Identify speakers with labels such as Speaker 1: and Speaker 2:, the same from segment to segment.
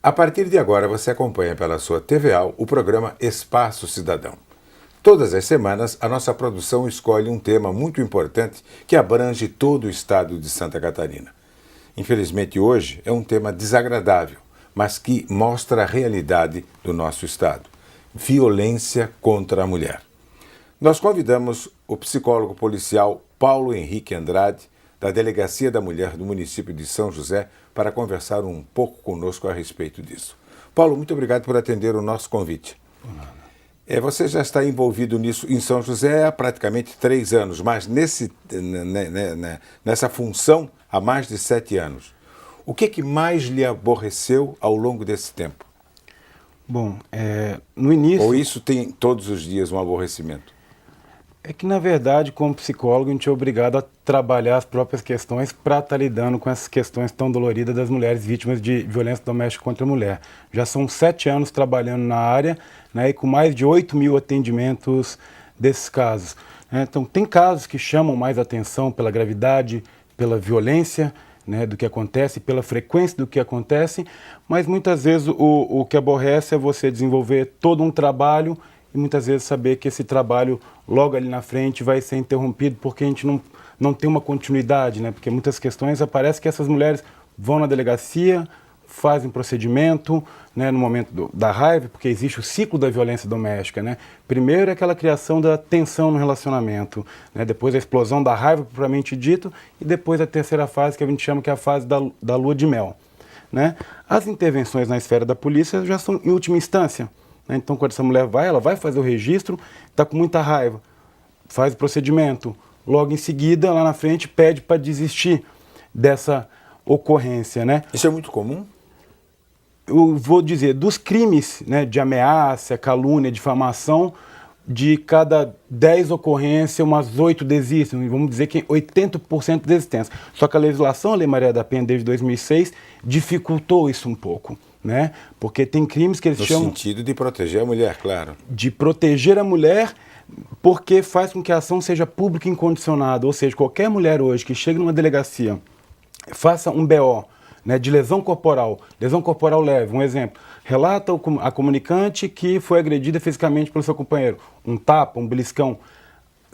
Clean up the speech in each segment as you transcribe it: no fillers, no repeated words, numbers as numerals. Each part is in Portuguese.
Speaker 1: A partir de agora, você acompanha pela sua TVA o programa Espaço Cidadão. Todas as semanas, a nossa produção escolhe um tema muito importante que abrange todo o estado de Santa Catarina. Infelizmente, hoje é um tema desagradável, mas que mostra a realidade do nosso estado: violência contra a mulher. Nós convidamos o psicólogo policial Paulo Henrique Andrade, da Delegacia da Mulher do município de São José, para conversar um pouco conosco a respeito disso. Paulo, muito obrigado por atender o nosso convite. Você já está envolvido nisso em São José há praticamente 3 anos, mas nessa função há mais de 7 anos. O que mais lhe aborreceu ao longo desse tempo?
Speaker 2: Bom, no início...
Speaker 1: Ou isso tem todos os dias um aborrecimento?
Speaker 2: É que, na verdade, como psicólogo, a gente é obrigado a trabalhar as próprias questões para estar lidando com essas questões tão doloridas das mulheres vítimas de violência doméstica contra a mulher. Já são 7 anos trabalhando na área, né, e com mais de 8.000 atendimentos desses casos. Então, tem casos que chamam mais atenção pela gravidade, pela violência, né, do que acontece, pela frequência do que acontece, mas muitas vezes o que aborrece é você desenvolver todo um trabalho e muitas vezes saber que esse trabalho logo ali na frente vai ser interrompido porque a gente não tem uma continuidade, né? Porque muitas questões aparecem que essas mulheres vão na delegacia, fazem procedimento, né, no momento da raiva, porque existe o ciclo da violência doméstica, né? Primeiro é aquela criação da tensão no relacionamento, né? Depois a explosão da raiva, propriamente dito, e depois a terceira fase, que a gente chama que é a fase da lua de mel, né? As intervenções na esfera da polícia já são em última instância. Então, quando essa mulher ela vai fazer o registro, está com muita raiva, faz o procedimento, logo em seguida, lá na frente, pede para desistir dessa ocorrência, né?
Speaker 1: Isso é muito comum?
Speaker 2: Eu vou dizer, dos crimes, né, de ameaça, calúnia, difamação, de cada 10 ocorrências, umas 8 desistem, vamos dizer que 80% de desistência. Só que a legislação, a Lei Maria da Penha, desde 2006, dificultou isso um pouco, né? Porque tem crimes que eles chamam...
Speaker 1: No sentido de proteger a mulher, claro.
Speaker 2: De proteger a mulher, porque faz com que a ação seja pública e incondicionada. Ou seja, qualquer mulher hoje que chegue numa delegacia, faça um BO, né, de lesão corporal leve, um exemplo, relata a comunicante que foi agredida fisicamente pelo seu companheiro, um tapa, um beliscão.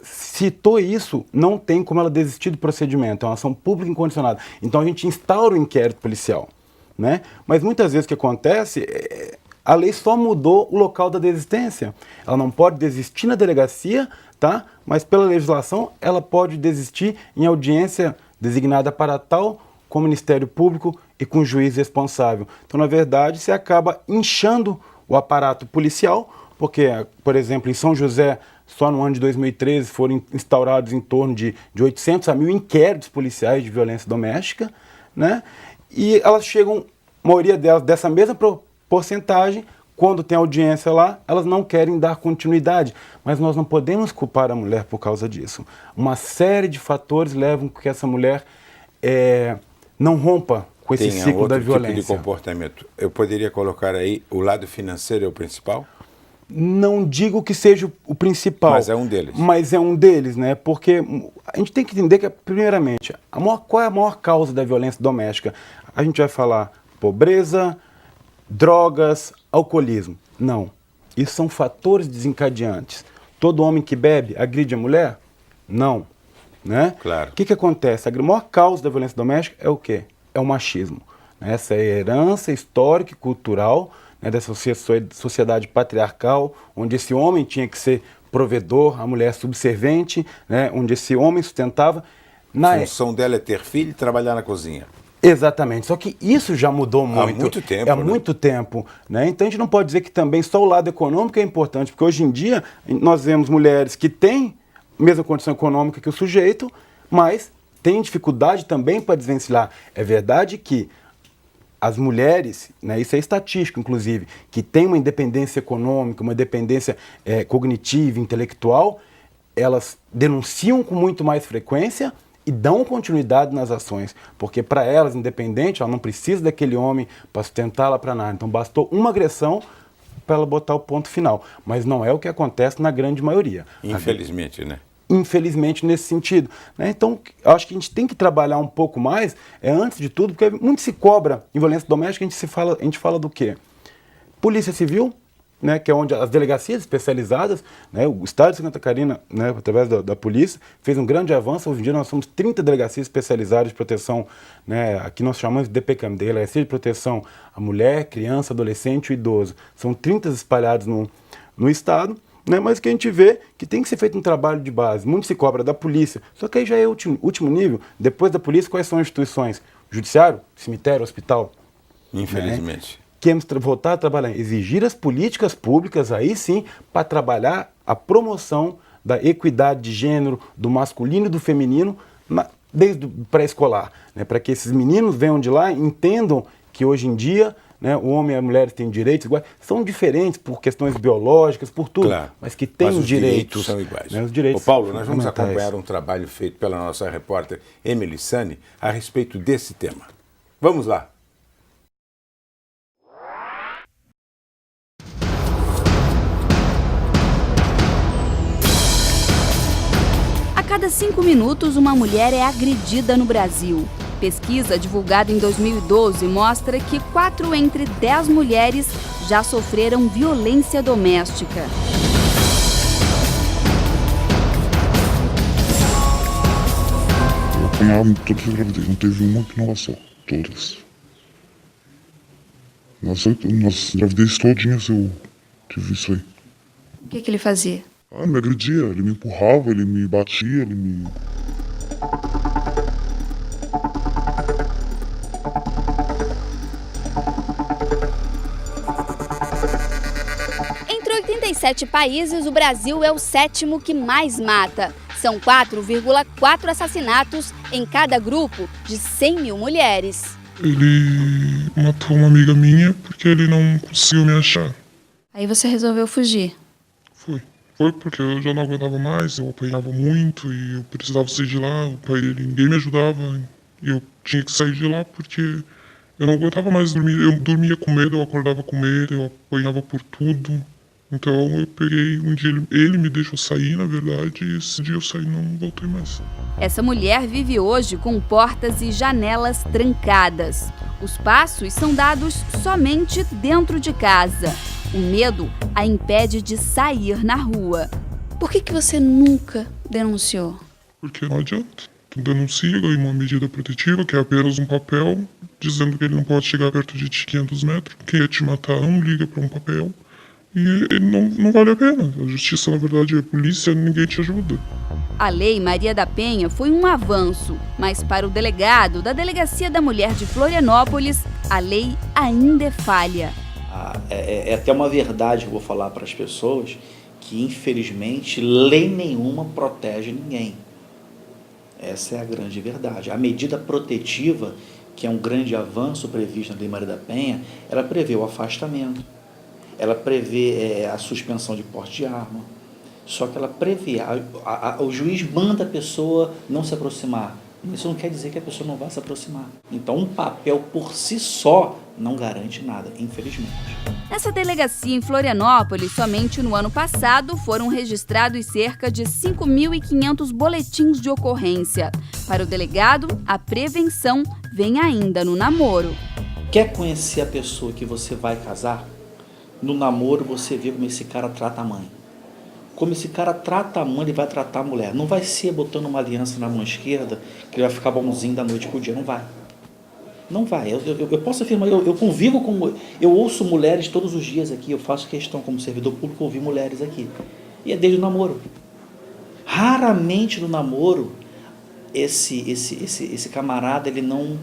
Speaker 2: Citou isso, não tem como ela desistir do procedimento, é uma ação pública e incondicionada. Então a gente instaura o inquérito policial, né? Mas muitas vezes o que acontece, a lei só mudou o local da desistência. Ela não pode desistir na delegacia, tá? Mas pela legislação ela pode desistir em audiência designada para tal, com o Ministério Público e com o juiz responsável. Então, na verdade, você acaba inchando o aparato policial, porque, por exemplo, em São José, só no ano de 2013 foram instaurados em torno de 800 a 1.000 inquéritos policiais de violência doméstica, né? E elas chegam, a maioria delas, dessa mesma porcentagem, quando tem audiência lá, elas não querem dar continuidade. Mas nós não podemos culpar a mulher por causa disso. Uma série de fatores levam que essa mulher não rompa com esse ciclo da violência.
Speaker 1: Tipo de comportamento. Eu poderia colocar aí o lado financeiro é o principal?
Speaker 2: Não digo que seja o principal.
Speaker 1: Mas é um deles.
Speaker 2: Mas é um deles, né? Porque a gente tem que entender que, primeiramente, qual é a maior causa da violência doméstica? A gente vai falar pobreza, drogas, alcoolismo. Não. Isso são fatores desencadeantes. Todo homem que bebe agride a mulher? Não. Né?
Speaker 1: Claro.
Speaker 2: O que acontece? A maior causa da violência doméstica é o quê? É o machismo. Essa é a herança histórica e cultural, né, dessa sociedade patriarcal, onde esse homem tinha que ser provedor, a mulher subservente, né, onde esse homem sustentava.
Speaker 1: A função dela é ter filho e trabalhar na cozinha.
Speaker 2: Exatamente, só que isso já mudou muito.
Speaker 1: Há muito tempo.
Speaker 2: Há muito tempo, né? Então a gente não pode dizer que também só o lado econômico é importante, porque hoje em dia nós vemos mulheres que têm a mesma condição econômica que o sujeito, mas têm dificuldade também para desvencilhar. É verdade que as mulheres, né, isso é estatístico inclusive, que têm uma independência econômica, uma independência cognitiva, intelectual, elas denunciam com muito mais frequência e dão continuidade nas ações, porque para elas, independente, ela não precisa daquele homem para sustentá-la para nada. Então bastou uma agressão para ela botar o ponto final, mas não é o que acontece na grande maioria.
Speaker 1: Infelizmente, né?
Speaker 2: infelizmente, nesse sentido, né? Então, acho que a gente tem que trabalhar um pouco mais, antes de tudo, porque muito se cobra em violência doméstica, a gente fala do quê? Polícia Civil, né, que é onde as delegacias especializadas, né, o Estado de Santa Catarina, né, através da polícia, fez um grande avanço. Hoje em dia nós somos 30 delegacias especializadas de proteção, né, aqui nós chamamos de DPCAM, Delegacia de Proteção à Mulher, Criança, Adolescente e Idoso. São 30 espalhados no Estado, né, mas que a gente vê que tem que ser feito um trabalho de base. Muito se cobra da polícia, só que aí já é o último nível. Depois da polícia, quais são as instituições? Judiciário, cemitério, hospital.
Speaker 1: Infelizmente.
Speaker 2: Né? Queremos voltar a trabalhar, exigir as políticas públicas, aí sim, para trabalhar a promoção da equidade de gênero, do masculino e do feminino, desde o pré-escolar, né, para que esses meninos venham de lá e entendam que hoje em dia, né, o homem e a mulher têm direitos iguais, são diferentes por questões biológicas, por tudo,
Speaker 1: claro,
Speaker 2: mas que têm
Speaker 1: os
Speaker 2: direitos
Speaker 1: são iguais.
Speaker 2: Né, os direitos
Speaker 1: Paulo, nós vamos acompanhar um trabalho feito pela nossa repórter Emily Sani a respeito desse tema. Vamos lá.
Speaker 3: A cada 5 minutos, uma mulher é agredida no Brasil. Pesquisa divulgada em 2012 mostra que 4 entre 10 mulheres já sofreram violência doméstica.
Speaker 4: Eu apanhava todas as gravidez, não teve uma que não passou, todas. Nas gravidez todinhas eu tive isso aí.
Speaker 3: O que ele fazia?
Speaker 4: Ah, me agredia, ele me empurrava, ele me batia, ele me...
Speaker 3: Entre 87 países, o Brasil é o 7º que mais mata. São 4,4 assassinatos em cada grupo de 100 mil mulheres.
Speaker 4: Ele matou uma amiga minha porque ele não conseguiu me achar.
Speaker 3: Aí você resolveu fugir?
Speaker 4: Foi porque eu já não aguentava mais, eu apanhava muito e eu precisava sair de lá, o pai dele, ninguém me ajudava. E eu tinha que sair de lá porque eu não aguentava mais dormir. Eu dormia com medo, eu acordava com medo, eu apanhava por tudo. Então eu peguei, um dia ele me deixou sair, na verdade, e esse dia eu saí e não voltei mais.
Speaker 3: Essa mulher vive hoje com portas e janelas trancadas. Os passos são dados somente dentro de casa. O medo a impede de sair na rua. Por que você nunca denunciou?
Speaker 4: Porque não adianta. Tu denuncia, ganha uma medida protetiva, que é apenas um papel, dizendo que ele não pode chegar perto de ti 500 metros. Quem ia te matar não liga para um papel. E não vale a pena. A justiça, na verdade, é a polícia, ninguém te ajuda.
Speaker 3: A Lei Maria da Penha foi um avanço, mas para o delegado da Delegacia da Mulher de Florianópolis, a lei ainda é falha.
Speaker 5: É até uma verdade que eu vou falar para as pessoas, que infelizmente lei nenhuma protege ninguém. Essa é a grande verdade. A medida protetiva, que é um grande avanço previsto na Lei Maria da Penha, ela prevê o afastamento, ela prevê a suspensão de porte de arma, só que ela prevê, o juiz manda a pessoa não se aproximar. Isso não quer dizer que a pessoa não vai se aproximar. Então, um papel por si só não garante nada, infelizmente.
Speaker 3: Nessa delegacia em Florianópolis, somente no ano passado, foram registrados cerca de 5.500 boletins de ocorrência. Para o delegado, a prevenção vem ainda no namoro.
Speaker 5: Quer conhecer a pessoa que você vai casar? No namoro, você vê como esse cara trata a mãe. Como esse cara trata a mãe, ele vai tratar a mulher. Não vai ser botando uma aliança na mão esquerda que ele vai ficar bonzinho da noite pro dia. Não vai. Não vai. Eu posso afirmar, eu convivo com... Eu ouço mulheres todos os dias aqui, eu faço questão como servidor público ouvir mulheres aqui. E é desde o namoro. Raramente no namoro, esse camarada, ele não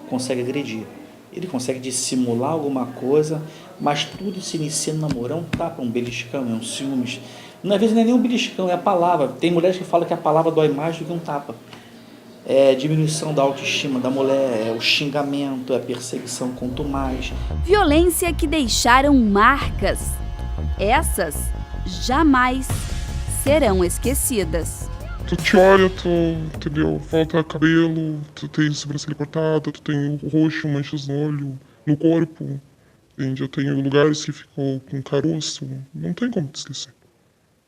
Speaker 5: consegue agredir. Ele consegue dissimular alguma coisa, mas tudo se inicia no namoro. É um tapa, um beliscão, é um ciúmes. Às vezes não é nem um beliscão, é a palavra. Tem mulheres que falam que a palavra dói mais do que um tapa. É diminuição da autoestima da mulher, é o xingamento, é a perseguição quanto mais.
Speaker 3: Violência que deixaram marcas. Essas jamais serão esquecidas.
Speaker 4: Tu te olha, entendeu? Falta cabelo, tu tem sobrancelha cortada, tu tem o roxo, manchas no olho, no corpo. Entende? Eu tenho lugares que ficam com caroço. Não tem como te esquecer.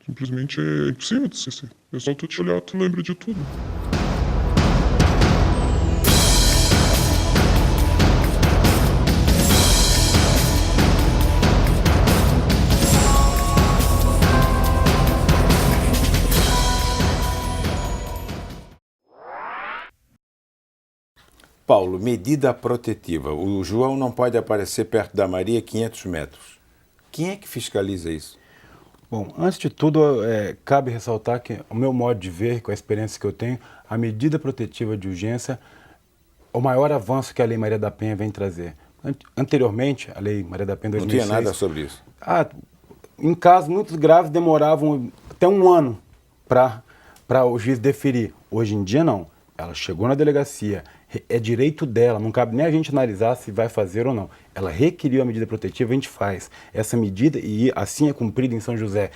Speaker 4: Simplesmente é impossível de esquecer. É só tu te olhar, tu lembra de tudo.
Speaker 1: Paulo, medida protetiva. O João não pode aparecer perto da Maria 500 metros. Quem é que fiscaliza isso?
Speaker 2: Bom, antes de tudo, cabe ressaltar que, o meu modo de ver, com a experiência que eu tenho, a medida protetiva de urgência é o maior avanço que a Lei Maria da Penha vem trazer. Anteriormente, a Lei Maria da Penha 2006...
Speaker 1: Não tinha nada sobre isso?
Speaker 2: Em casos muito graves, demoravam até um ano para o juiz deferir. Hoje em dia, não. Ela chegou na delegacia, é direito dela, não cabe nem a gente analisar se vai fazer ou não. Ela requeriu a medida protetiva, a gente faz essa medida e assim é cumprida em São José.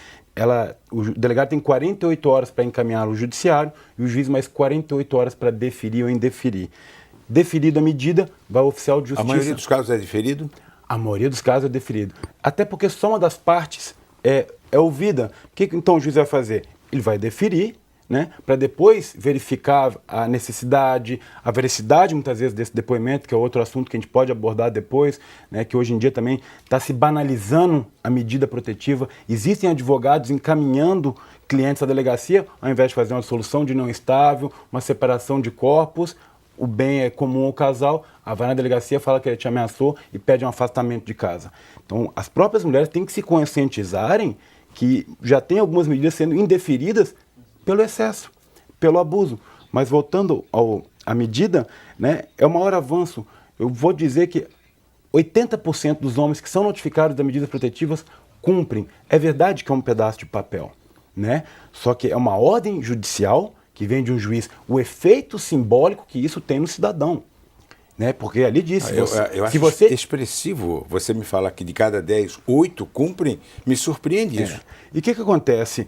Speaker 2: O delegado tem 48 horas para encaminhar ao judiciário e o juiz mais 48 horas para deferir ou indeferir. Deferida a medida, vai ao oficial de justiça.
Speaker 1: A maioria dos casos é deferido?
Speaker 2: A maioria dos casos é deferido. Até porque só uma das partes é ouvida. O que então o juiz vai fazer? Ele vai deferir, né, para depois verificar a necessidade, a veracidade, muitas vezes, desse depoimento, que é outro assunto que a gente pode abordar depois, né, que hoje em dia também está se banalizando a medida protetiva. Existem advogados encaminhando clientes à delegacia, ao invés de fazer uma solução de não estável, uma separação de corpos, o bem é comum ao casal, vai na delegacia, fala que ele te ameaçou e pede um afastamento de casa. Então, as próprias mulheres têm que se conscientizarem que já tem algumas medidas sendo indeferidas pelo excesso, pelo abuso. Mas voltando à medida, né, é o maior avanço. Eu vou dizer que 80% dos homens que são notificados das medidas protetivas cumprem. É verdade que é um pedaço de papel, né? Só que é uma ordem judicial que vem de um juiz, o efeito simbólico que isso tem no cidadão. Né? Porque ali disse...
Speaker 1: Eu acho expressivo você me falar que de cada 10, 8 cumprem, me surpreende isso.
Speaker 2: E o que acontece?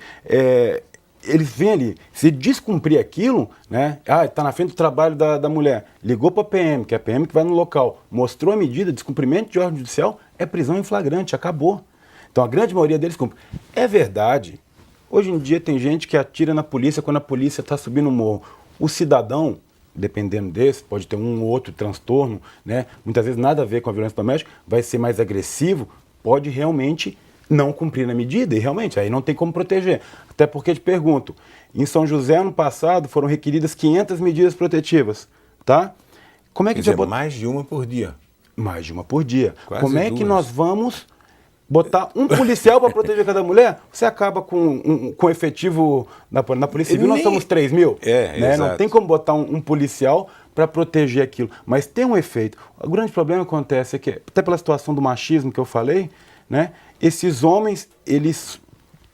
Speaker 2: Eles vêm ali, se descumprir aquilo, né? Está na frente do trabalho da mulher, ligou para a PM, que é a PM que vai no local, mostrou a medida, descumprimento de ordem judicial, é prisão em flagrante, acabou. Então a grande maioria deles cumpre. É verdade, hoje em dia tem gente que atira na polícia quando a polícia está subindo o morro. O cidadão, dependendo desse, pode ter um ou outro transtorno, né? Muitas vezes nada a ver com a violência doméstica, vai ser mais agressivo, pode realmente não cumprir na medida, e realmente, aí não tem como proteger. Até porque, te pergunto, em São José, ano passado, foram requeridas 500 medidas protetivas, tá? Como é que
Speaker 1: Quer dizer, mais de uma por dia.
Speaker 2: Mais de uma por dia.
Speaker 1: Quase
Speaker 2: Como é
Speaker 1: duas.
Speaker 2: Que nós vamos botar um policial para proteger cada mulher? Você acaba com efetivo na Polícia Civil, nós somos 3 mil. Né? Não tem como botar um policial para proteger aquilo. Mas tem um efeito. O grande problema acontece é que, até pela situação do machismo que eu falei, né, esses homens, eles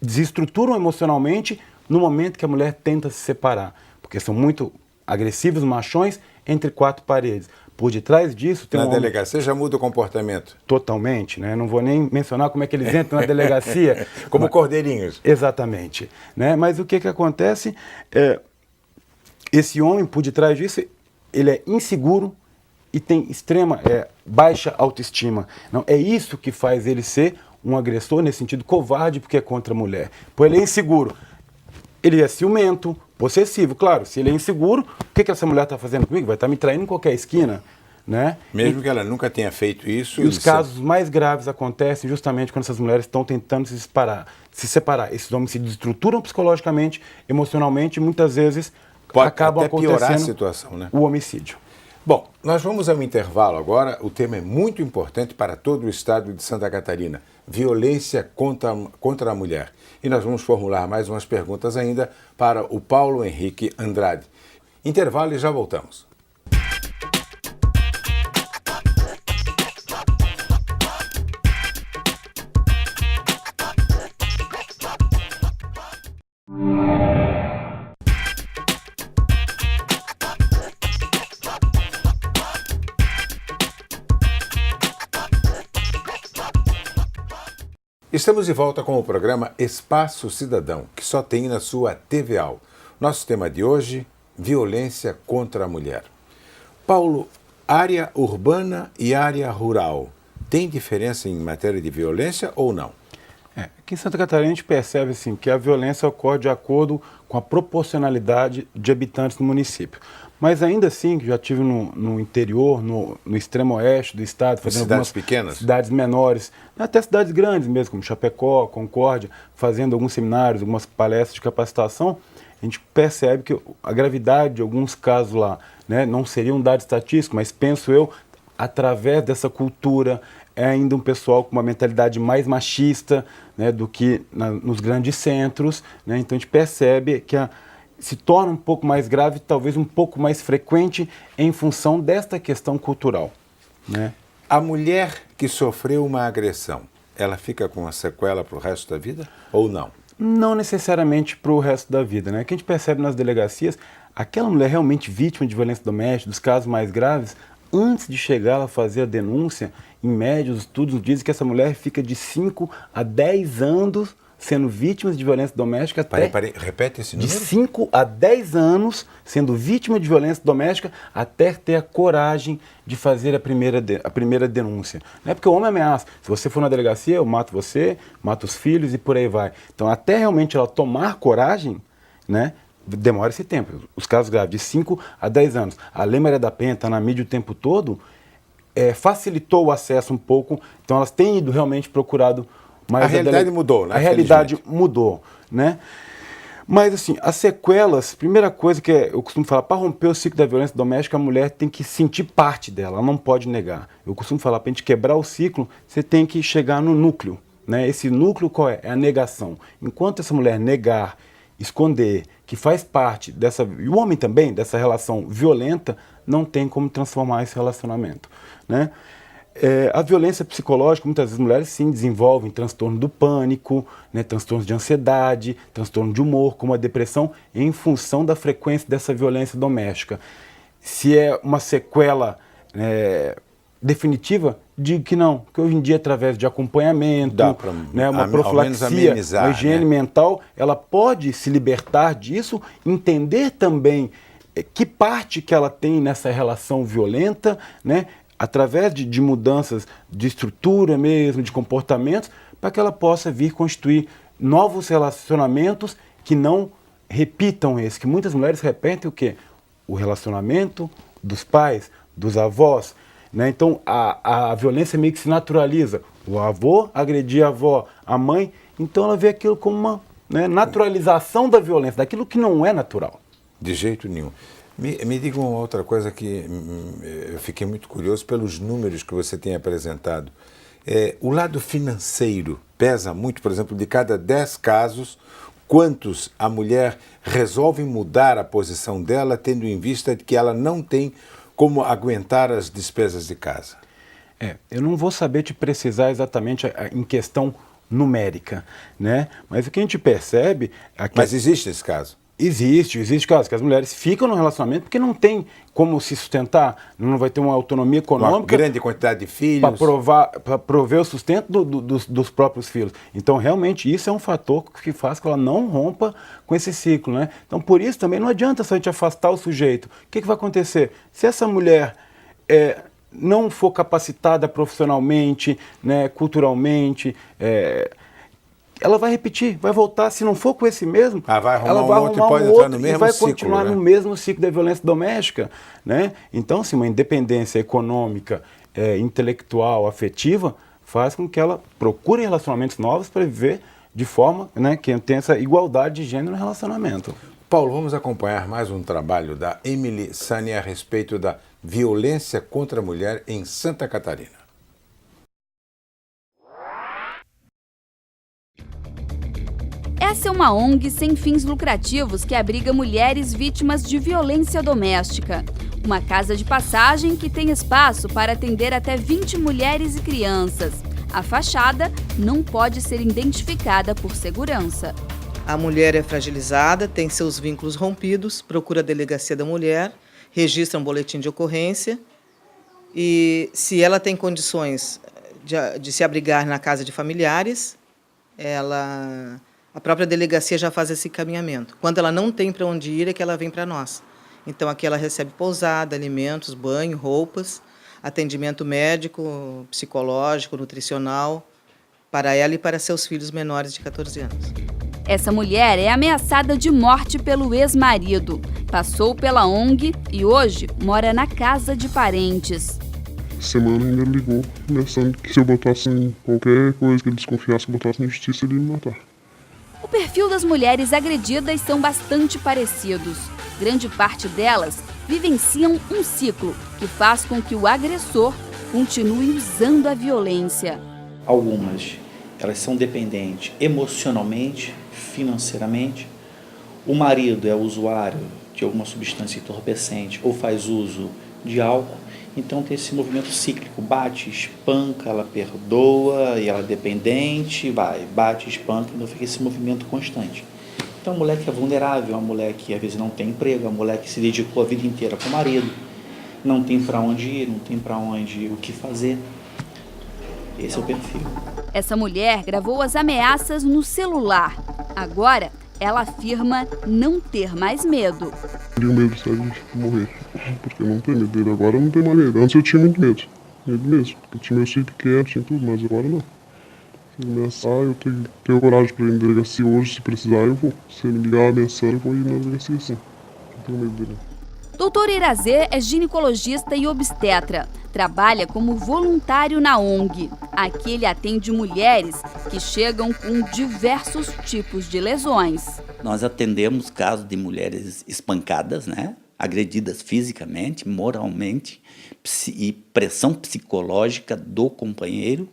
Speaker 2: desestruturam emocionalmente no momento que a mulher tenta se separar. Porque são muito agressivos, machões, entre 4 paredes. Por detrás disso tem
Speaker 1: Na delegacia já muda o comportamento.
Speaker 2: Totalmente, né? Não vou nem mencionar como é que eles entram na delegacia.
Speaker 1: Como cordeirinhos.
Speaker 2: Exatamente. Né? Mas o que acontece? Esse homem, por detrás disso, ele é inseguro e tem extrema, baixa autoestima. Não, é isso que faz ele ser um agressor, nesse sentido, covarde, porque é contra a mulher. Pois ele é inseguro. Ele é ciumento, possessivo. Claro, se ele é inseguro, o que essa mulher está fazendo comigo? Vai estar me traindo em qualquer esquina. Né?
Speaker 1: Mesmo que ela nunca tenha feito isso.
Speaker 2: E os casos mais graves acontecem justamente quando essas mulheres estão tentando se separar. Esses homens se desestruturam psicologicamente, emocionalmente, e muitas vezes acabam
Speaker 1: até piorar a
Speaker 2: acontecendo
Speaker 1: situação, né?
Speaker 2: o homicídio.
Speaker 1: Bom, nós vamos ao intervalo agora. O tema é muito importante para todo o estado de Santa Catarina. Violência contra a mulher. E nós vamos formular mais umas perguntas ainda para o Paulo Henrique Andrade. Intervalo e já voltamos. Estamos de volta com o programa Espaço Cidadão, que só tem na sua TVAL. Nosso tema de hoje, violência contra a mulher. Paulo, área urbana e área rural, tem diferença em matéria de violência ou não?
Speaker 2: Aqui em Santa Catarina a gente percebe assim, que a violência ocorre de acordo com a proporcionalidade de habitantes no município. Mas ainda assim, já estive no interior, no extremo oeste do estado, fazendo
Speaker 1: cidades
Speaker 2: algumas
Speaker 1: pequenas?
Speaker 2: Cidades menores, até cidades grandes mesmo, como Chapecó, Concórdia, fazendo alguns seminários, algumas palestras de capacitação, a gente percebe que a gravidade de alguns casos lá, né, não seria um dado estatístico, mas penso eu, através dessa cultura, é ainda um pessoal com uma mentalidade mais machista, né, do que nos grandes centros, né, então a gente percebe que se torna um pouco mais grave, talvez um pouco mais frequente em função desta questão cultural, né?
Speaker 1: A mulher que sofreu uma agressão, ela fica com uma sequela para o resto da vida ou não?
Speaker 2: Não necessariamente para o resto da vida, né? O que a gente percebe nas delegacias, aquela mulher realmente vítima de violência doméstica, dos casos mais graves, antes de chegar a fazer a denúncia, em média, os estudos dizem que essa mulher fica de 5 a 10 anos sendo vítima de violência doméstica.
Speaker 1: Repete esse número.
Speaker 2: De 5 a 10 anos sendo vítima de violência doméstica até ter a coragem de fazer a primeira denúncia. Não é porque o homem ameaça. Se você for na delegacia, eu mato você, mato os filhos e por aí vai. Então, até realmente ela tomar coragem, né, demora esse tempo. Os casos graves, de 5 a 10 anos. A Lei Maria da Penha está na mídia o tempo todo, facilitou o acesso um pouco, então elas têm ido realmente procurado mais.
Speaker 1: A realidade mudou, né?
Speaker 2: A realidade mudou, né? Mas, assim, as sequelas, primeira coisa que eu costumo falar, para romper o ciclo da violência doméstica, a mulher tem que sentir parte dela, ela não pode negar. Eu costumo falar, para a gente quebrar o ciclo, você tem que chegar no núcleo, né? Esse núcleo qual é? É a negação. Enquanto essa mulher negar, esconder, que faz parte dessa, e o homem também, dessa relação violenta, não tem como transformar esse relacionamento, né? A violência psicológica, muitas vezes mulheres sim desenvolvem transtorno do pânico, né, transtornos de ansiedade, transtorno de humor, como a depressão, em função da frequência dessa violência doméstica. Se é uma sequela definitiva, digo que não, que hoje em dia, através de acompanhamento, né, uma profilaxia, uma higiene mental, ela pode se libertar disso, entender também que parte que ela tem nessa relação violenta, né, através de mudanças de estrutura mesmo, de comportamentos, para que ela possa vir constituir novos relacionamentos que não repitam esse, que muitas mulheres repetem o quê? O relacionamento dos pais, dos avós, né? Então a violência meio que se naturaliza. O avô agredir a avó, a mãe, então ela vê aquilo como uma, né, naturalização da violência, daquilo que não é natural.
Speaker 1: De jeito nenhum. Me diga uma outra coisa que eu fiquei muito curioso pelos números que você tem apresentado. O lado financeiro pesa muito, por exemplo, de cada 10 casos, quantos a mulher resolve mudar a posição dela, tendo em vista que ela não tem como aguentar as despesas de casa?
Speaker 2: Eu não vou saber te precisar exatamente em questão numérica, né? Mas o que a gente percebe...
Speaker 1: Mas existe esse caso?
Speaker 2: Existe casos que as mulheres ficam no relacionamento porque não tem como se sustentar, não vai ter uma autonomia econômica.
Speaker 1: Uma grande quantidade de filhos.
Speaker 2: Para prover o sustento dos próprios filhos. Então, realmente, isso é um fator que faz que ela não rompa com esse ciclo, né? Então, por isso também não adianta só a gente afastar o sujeito. O que vai acontecer? Se essa mulher não for capacitada profissionalmente, né, culturalmente, ela vai repetir, vai voltar, se não for com esse mesmo,
Speaker 1: vai arrumar
Speaker 2: ela vai
Speaker 1: outro,
Speaker 2: arrumar
Speaker 1: pode
Speaker 2: um
Speaker 1: entrar
Speaker 2: outro
Speaker 1: no mesmo
Speaker 2: e vai
Speaker 1: ciclo,
Speaker 2: continuar,
Speaker 1: né?
Speaker 2: no mesmo ciclo da violência doméstica, né? Então, assim, uma independência econômica, intelectual, afetiva, faz com que ela procure relacionamentos novos para viver de forma, né, que tenha essa igualdade de gênero no relacionamento.
Speaker 1: Paulo, vamos acompanhar mais um trabalho da Emily Sani a respeito da violência contra a mulher em Santa Catarina.
Speaker 3: Essa é uma ONG sem fins lucrativos que abriga mulheres vítimas de violência doméstica. Uma casa de passagem que tem espaço para atender até 20 mulheres e crianças. A fachada não pode ser identificada por segurança.
Speaker 6: A mulher é fragilizada, tem seus vínculos rompidos, procura a delegacia da mulher, registra um boletim de ocorrência e, se ela tem condições de se abrigar na casa de familiares, a própria delegacia já faz esse encaminhamento. Quando ela não tem para onde ir, é que ela vem para nós. Então, aqui ela recebe pousada, alimentos, banho, roupas, atendimento médico, psicológico, nutricional para ela e para seus filhos menores de 14 anos.
Speaker 3: Essa mulher é ameaçada de morte pelo ex-marido. Passou pela ONG e hoje mora na casa de parentes.
Speaker 4: Semana ainda ligou, ameaçando que se eu botasse em qualquer coisa que ele desconfiasse que eu botasse na justiça, ele ia me matar.
Speaker 3: O perfil das mulheres agredidas são bastante parecidos. Grande parte delas vivenciam um ciclo que faz com que o agressor continue usando a violência.
Speaker 5: Algumas, elas são dependentes emocionalmente, financeiramente. O marido é usuário de alguma substância entorpecente ou faz uso de álcool. Então tem esse movimento cíclico, bate, espanca, ela perdoa e ela é dependente, vai, bate, espanca, então fica esse movimento constante. Então a mulher que é vulnerável, a mulher que às vezes não tem emprego, a mulher que se dedicou a vida inteira com o marido, não tem para onde ir, não tem para onde o que fazer. Esse é o perfil.
Speaker 3: Essa mulher gravou as ameaças no celular. Agora, ela afirma não ter mais medo.
Speaker 4: Eu tenho medo de morrer, porque eu não tenho medo dele. Agora eu não tenho mais medo. Antes eu tinha muito medo. Medo mesmo. Eu tinha meu filho pequeno, tinha tudo, mas agora não. Se ele ameaçar, eu tenho coragem para ir na delegacia hoje, se precisar eu vou. Se ele me ligar ameaçando, eu vou ir na delegacia sim. Não tenho medo dele.
Speaker 3: Doutor Irazê é ginecologista e obstetra. Trabalha como voluntário na ONG. Aqui ele atende mulheres que chegam com diversos tipos de lesões.
Speaker 7: Nós atendemos casos de mulheres espancadas, né? Agredidas fisicamente, moralmente, e pressão psicológica do companheiro.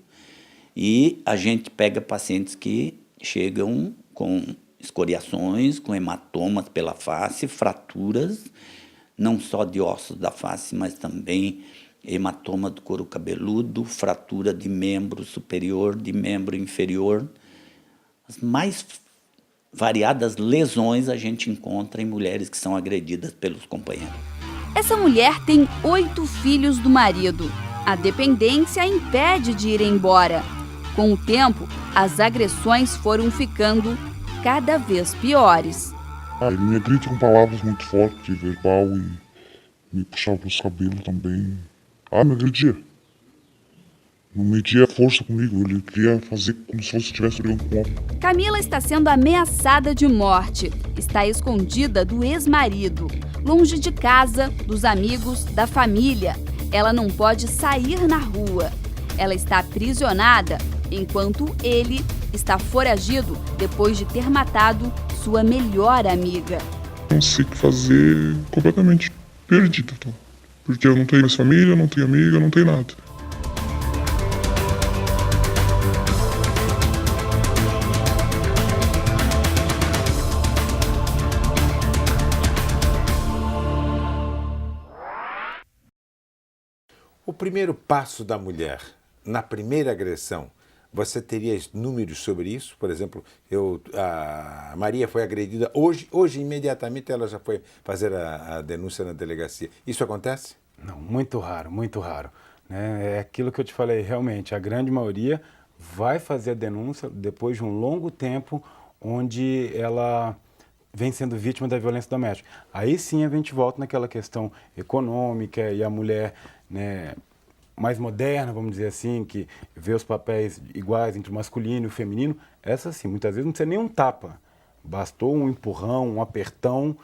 Speaker 7: E a gente pega pacientes que chegam com escoriações, com hematomas pela face, fraturas, não só de ossos da face, mas também hematoma do couro cabeludo, fratura de membro superior, de membro inferior. As mais variadas lesões a gente encontra em mulheres que são agredidas pelos companheiros.
Speaker 3: Essa mulher tem 8 filhos do marido. A dependência a impede de ir embora. Com o tempo, as agressões foram ficando cada vez piores.
Speaker 4: Ele me agride com palavras muito fortes, verbal, e me puxava pelos cabelos também. Me agredia. Não media força comigo, ele queria fazer como se fosse estivesse brigando com o homem.
Speaker 3: Camila está sendo ameaçada de morte. Está escondida do ex-marido, longe de casa, dos amigos, da família. Ela não pode sair na rua. Ela está aprisionada, enquanto ele está foragido depois de ter matado sua melhor amiga.
Speaker 4: Não sei o que fazer, completamente perdido, tá? Porque eu não tenho mais família, não tenho amiga, não tenho nada.
Speaker 1: O primeiro passo da mulher na primeira agressão, você teria números sobre isso? Por exemplo, a Maria foi agredida, hoje imediatamente ela já foi fazer a denúncia na delegacia. Isso acontece?
Speaker 2: Não, muito raro, muito raro. É aquilo que eu te falei, realmente, a grande maioria vai fazer a denúncia depois de um longo tempo onde ela vem sendo vítima da violência doméstica. Aí sim a gente volta naquela questão econômica e a mulher, né, mais moderna, vamos dizer assim, que vê os papéis iguais entre o masculino e o feminino, essa sim, muitas vezes não precisa nem um tapa. Bastou um empurrão, um apertão.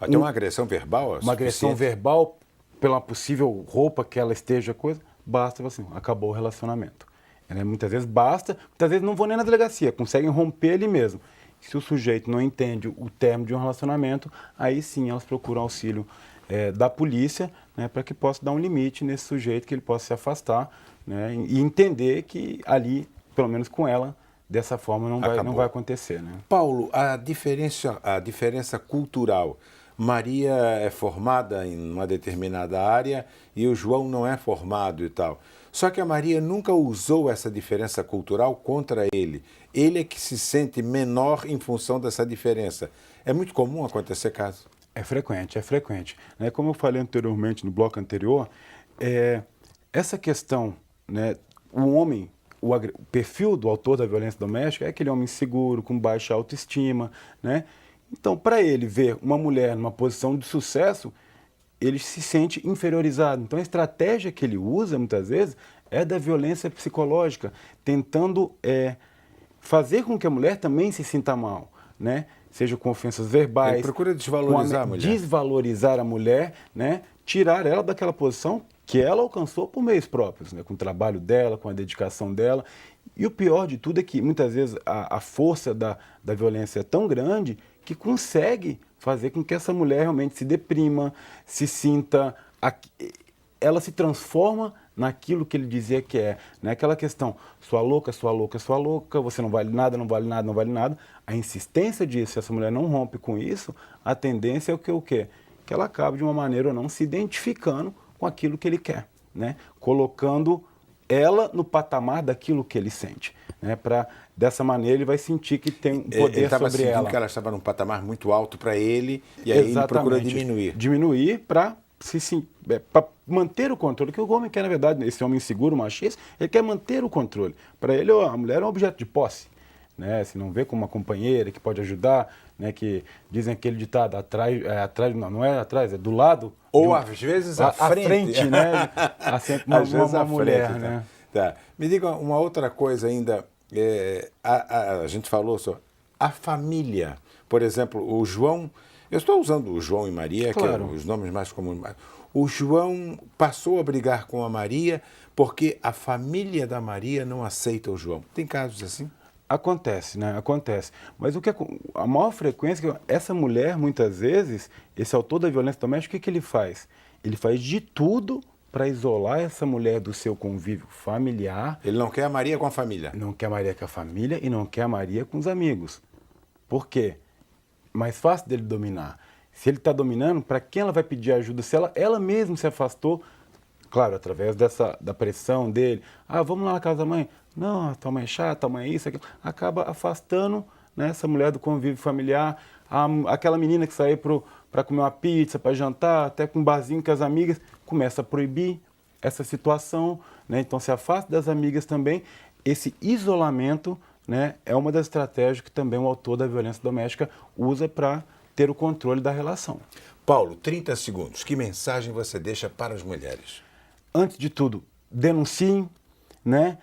Speaker 1: Até uma agressão verbal?
Speaker 2: Uma agressão verbal pela possível roupa que ela esteja, coisa, basta, assim, acabou o relacionamento. Muitas vezes basta, muitas vezes não vão nem na delegacia, conseguem romper ali mesmo. Se o sujeito não entende o termo de um relacionamento, aí sim elas procuram auxílio da polícia, né, para que possa dar um limite nesse sujeito, que ele possa se afastar, né, e entender que ali, pelo menos com ela, dessa forma não vai acontecer. Né?
Speaker 1: Paulo, a diferença cultural. Maria é formada em uma determinada área e o João não é formado e tal. Só que a Maria nunca usou essa diferença cultural contra ele. Ele é que se sente menor em função dessa diferença. É muito comum acontecer caso.
Speaker 2: É frequente, é frequente. Como eu falei anteriormente, no bloco anterior, essa questão, né, o homem, o perfil do autor da violência doméstica é aquele homem inseguro, com baixa autoestima, né? Então, para ele ver uma mulher numa posição de sucesso, ele se sente inferiorizado. Então, a estratégia que ele usa, muitas vezes, é da violência psicológica, tentando fazer com que a mulher também se sinta mal, né? Seja com ofensas verbais.
Speaker 1: Ele procura desvalorizar a mulher.
Speaker 2: Desvalorizar a mulher, né? Tirar ela daquela posição que ela alcançou por meios próprios, né? Com o trabalho dela, com a dedicação dela. E o pior de tudo é que, muitas vezes, a força da violência é tão grande que consegue fazer com que essa mulher realmente se deprima, se sinta... Ela se transforma naquilo que ele dizia que é, né? Aquela questão, sua louca, você não vale nada, não vale nada, não vale nada. A insistência disso, se essa mulher não rompe com isso, a tendência é o quê? Que ela acabe de uma maneira ou não se identificando com aquilo que ele quer, né? Colocando ela no patamar daquilo que ele sente, né? Dessa maneira ele vai sentir que tem um poder sobre ela.
Speaker 1: Que ela estava num patamar muito alto para ele e aí ele procura diminuir.
Speaker 2: Diminuir para manter o controle, que o homem quer, na verdade, esse homem inseguro, machista, ele quer manter o controle. Para ele, a mulher é um objeto de posse, né? Se não vê como uma companheira que pode ajudar, né? Que dizem aquele ditado, não é atrás, é do lado.
Speaker 1: Ou às vezes à frente,
Speaker 2: né? Assim, uma mulher, frente, né?
Speaker 1: Tá. Me diga uma outra coisa ainda, a gente falou sobre a família. Por exemplo, o João, eu estou usando o João e Maria,
Speaker 2: claro,
Speaker 1: que é os nomes mais comuns. O João passou a brigar com a Maria porque a família da Maria não aceita o João. Tem casos assim?
Speaker 2: Acontece, né? Acontece. Mas a maior frequência é que essa mulher, muitas vezes, esse autor da violência doméstica, o que ele faz? Ele faz de tudo para isolar essa mulher do seu convívio familiar.
Speaker 1: Ele não quer a Maria com a família.
Speaker 2: Não quer a Maria com a família e não quer a Maria com os amigos. Por quê? Mais fácil dele dominar. Se ele está dominando, para quem ela vai pedir ajuda? Se ela mesma se afastou, claro, através da pressão dele. Vamos lá na casa da mãe. Não, tua mãe é chata, tua mãe é isso, aquilo. Acaba afastando, né, essa mulher do convívio familiar. Aquela menina que saiu para comer uma pizza, para jantar, até com um barzinho com as amigas, começa a proibir essa situação, né? Então se afasta das amigas também. Esse isolamento, né, é uma das estratégias que também o autor da violência doméstica usa para ter o controle da relação.
Speaker 1: Paulo, 30 segundos. Que mensagem você deixa para as mulheres?
Speaker 2: Antes de tudo, denunciem, né?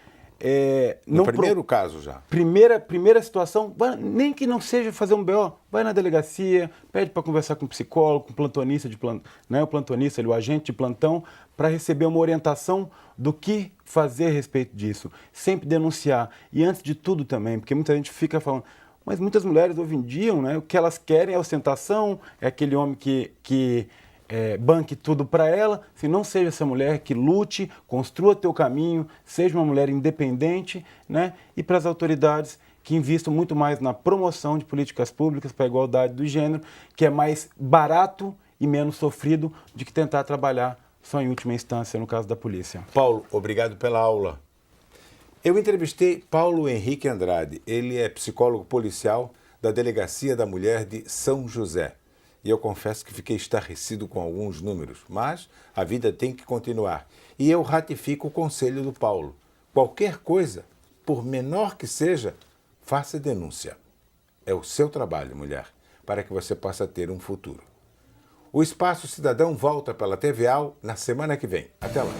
Speaker 1: No primeiro caso já.
Speaker 2: Primeira situação, nem que não seja fazer um BO, vai na delegacia, pede para conversar com o psicólogo, com o plantonista né, o plantonista, o agente de plantão, para receber uma orientação do que fazer a respeito disso. Sempre denunciar. E antes de tudo também, porque muita gente fica falando, mas muitas mulheres hoje em dia, né, o que elas querem é ostentação, é aquele homem que banque tudo para ela. Se não seja essa mulher que lute, construa teu caminho, seja uma mulher independente, né? E para as autoridades que investam muito mais na promoção de políticas públicas para a igualdade do gênero, que é mais barato e menos sofrido do que tentar trabalhar só em última instância, no caso da polícia.
Speaker 1: Paulo, obrigado pela aula. Eu entrevistei Paulo Henrique Andrade. Ele é psicólogo policial da Delegacia da Mulher de São José. E eu confesso que fiquei estarrecido com alguns números, mas a vida tem que continuar. E eu ratifico o conselho do Paulo. Qualquer coisa, por menor que seja, faça denúncia. É o seu trabalho, mulher, para que você possa ter um futuro. O Espaço Cidadão volta pela TVAL na semana que vem. Até lá.